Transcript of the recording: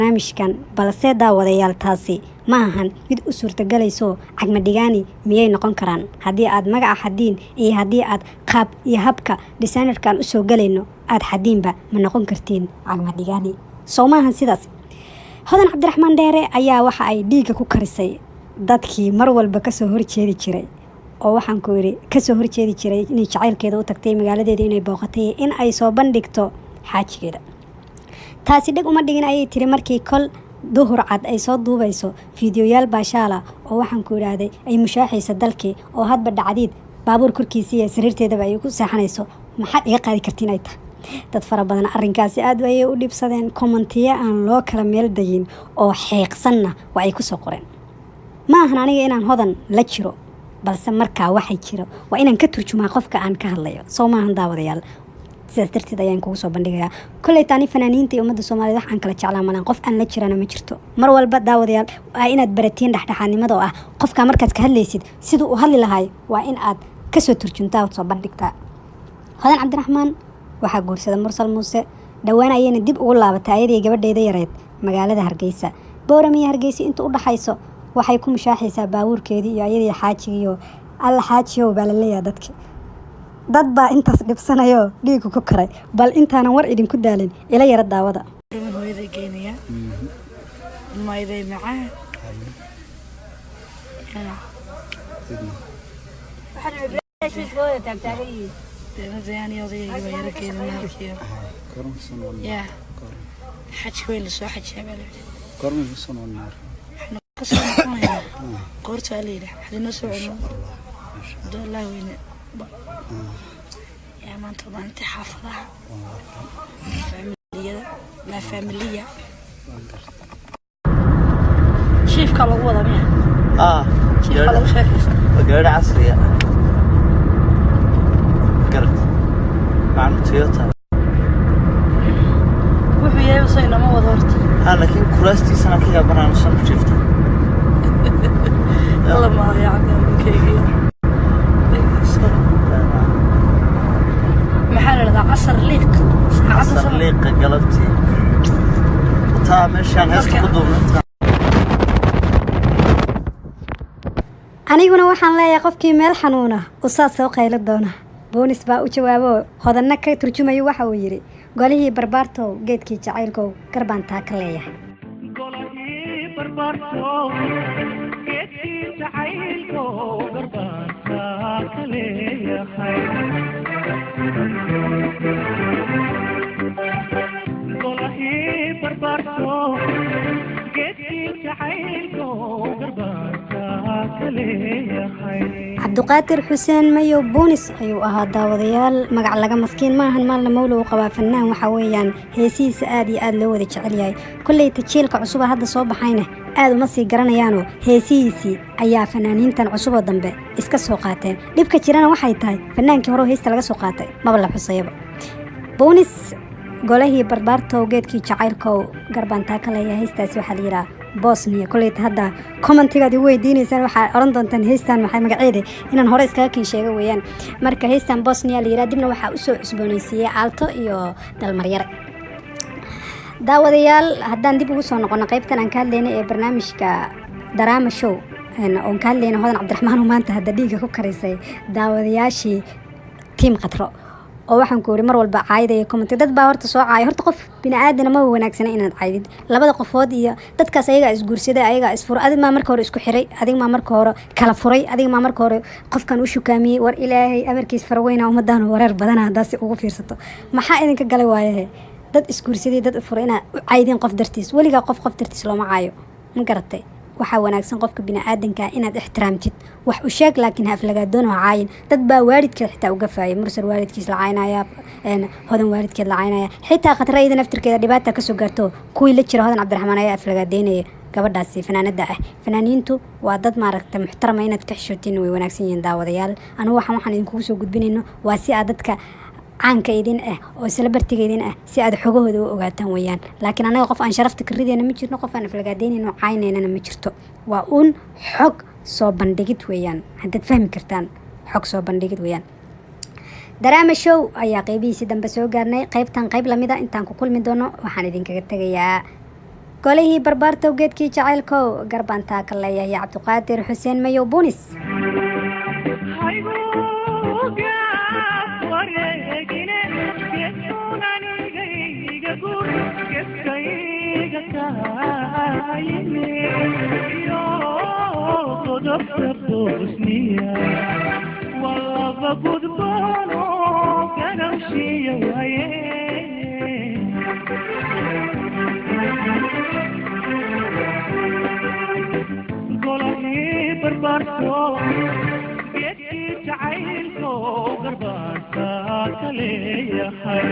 barnaamijkan balse daawadayaal taasi ma ahan mid u suurtagelayso cagmadhigaani miyay noqon karaan haddii aad magaca xadiin iyo haddii aad qaab iyo habka designerkan u soo galayno aad xadiinba ma noqon kartiin cagmadhigaani soo maahan sidaas. Hodan Cabdiraxmaan Dheere ayaa waxa ay dhiiga ku karisay dadkii mar walba kasoo horjeedi jiray oo waxaan ku yiri kasoo horjeedi jiray inay jacaylkeeda u tagtay magaaladeeda inay booqatay in ay soo bandhigto xaajigeeda. taasi dhig uma dhigin ayay tiri markii kol duhur cad ay soo duubayso fiidiyoyaal baashaala oo waxaan ku yiraahday ay mushaaxaysa dalkii oo hadba dhacdiid baabuur korkiisa iyo sariirteedaba ay ku seexanayso maxaad iga qaadi kartiin ay tahay. dad fara badan arrinkaasi aad ayay u dhibsadeen kommentiyo aan loo kala meel dayin oo xeeqsanna waa ay ku soo qoreen. ma ahan aniga inaan hodan la jiro balse markaa waxay jiro waa inaan ka turjumaa qofka aan ka hadlayo soo maahan daawadayaal. sidaas darteed ayaan kugu soo bandhigayaa kolley taani fanaaniinta iyo ummadda Soomaaliyeed wax aan kala jeclaa malan qof aan la jirana ma jirto. mar walba daawadayaal waa inaad baratiin dhexdhexaadnimada oo ah qofka markaad ka hadlaysid siduu u hadli lahaay waa in aad ka soo turjuntaa oo soo bandhigtaa. Hodan Cabdiraxmaan waxaa guursaday Mursal Muuse dhawaan ayayna dib ugu laabatay ayadii gabadheeda yareed magaalada Hargeysa. Boorama iyo Hargeysa inta u dhaxayso waxay ku mushaaxaysaa baabuurkeedii iyo ayadii xaajigiyo alla xaajiyo baa la leeyahay dadka. dad baa intaas dhibsanayo dhiigu ku karay bal intaanan war idinku daalin ila yara daawada. hooyaday geynaya mayday macaan حج وين لسه حج شباب قرن في الصنع النار قرت عليه حد نسوع دول الله وين يا ما انت انت حافظها فاميليا لا فاميليا شيف كلا وضع مياه شيف كلا وشايف غير عصرية قلت مع تويوتا وحياة وصينا ما وضعت لكن كلاستي سنة كذا برا نصنع شفته والله ما يا عبد الله كيف محل هذا عصر ليق عصر ليق قلبتي تا مشان هسه قدوم aniguna waxaan leeyahay qofkii meel xanuuna u saas soo qaylo doona. boonis baa u jawaabo hodanna ka turjumayo waxa uu yiri golihii barbaarto geedkii jacaylkow garbaan taa ka leeyahay. golihii barbaarto geedkii jacaylkow garbaan taa ka leeyahay. golihii barbaarto geedkii jacaylkow garbaan taa ka leeyahay. cabduqaadir xuseen mayo boonis ayuu ahaa daawadayaal magac laga maskiin maahan maalna mawla uu qabaa fanaan waxa weeyaan heesihiisa aad iyo aad loo wada jecel yahay. kolley tajiilka cusub hadda soo baxayna aad uma sii garanayaanoo heesihiisii ayaa fanaaniintan cusuboo dambe iska soo qaateen. dhibka jirana waxay tahay fanaankii hore heesta laga soo qaatay maba la xusayaba. boonis golihii barbaarto geedkii jacaylkow garbaan taa ka leeyahay heestaasi waxaa la yidhaha Bosnia. kolley hadda commentigaad igu weydiinaysaan waxaa oran doontaan heestan maxay magaceeda inaan hore iskaga kin sheega weeyaan. marka heestan Bosnia la yiraahdo dibna waxaa u soo cusboonaysiiyay Aalto iyo Dalmaryare. daawadayaal haddaan dib ugu soo noqono qaybtan aan ka hadlaynay ee barnaamijka Drama Show oo ka hadlaynay Hodan Cabdiraxmaan oo maanta hadda dhiiga ku karisay daawadayaashii team Qatro oo waxaan ku yiri mar walba caayida iyo comment dad baa horta soo caay horta qof bini aadan ma wanaagsana inaad caayid labada qofood iyo dadkaas ayaga is guursaday ayaga is fur adig ma marka hore isku xiray adig ma marka hore kala furay adig ma marka hore qofkan u shukaamiyay war ilaahay amarkiis farweyna ummadana wareer badan hadaasi ugu fiirsato maxaa idinka galay waayahay dad is guursaday dad furay ina caayidin qof dartiis waliga qof dartiis looma caayo ma garatay waxa wanaagsan qofka bini aadanka inaad ixtiraamtid wax u sheeg laakiin haf laga doono caayin dad baa waalidka xitaa uga faayay mursal waalidkiis la caynaya hodan waalidkeed la caynaya xitaa qatrayda naftirkeeda dhibaata ka soo gaarto kuwii la jira Hodan Cabdiraxmaan ayaa af laga deynaya gabadhaasi fanaanada ah. fanaaniintu waa dad maaragta muxtarama inaad ka xishootiin way wanaagsan yihiin daawadayaal. anigu waxaan idinku soo gudbinayno waa si aad dadka caanka idin ah oo celebrity idin ah si aad xogahooda u ogaataan weeyaan. laakiin anaga qof aan sharafta ka rideena ma jirno qof aan aflagaadeynayno caynayna ma jirto. waa un xog soo bandhigid weeyaan haddaad fahmi kartaan xog soo bandhigid weeyaan. Drama Show ayaa qaybihiisa dambe soo gaarnay qaybtan qayb lamida intaan ku kulmi doono waxaan idinkaga tagayaa golihii barbaartow geedkii jacaylkow garbaantaa ka leeyahay cabdiqaadir xuseen mayow buunis barbaarto geedkii jacaylko garbaantaa ka leeyahay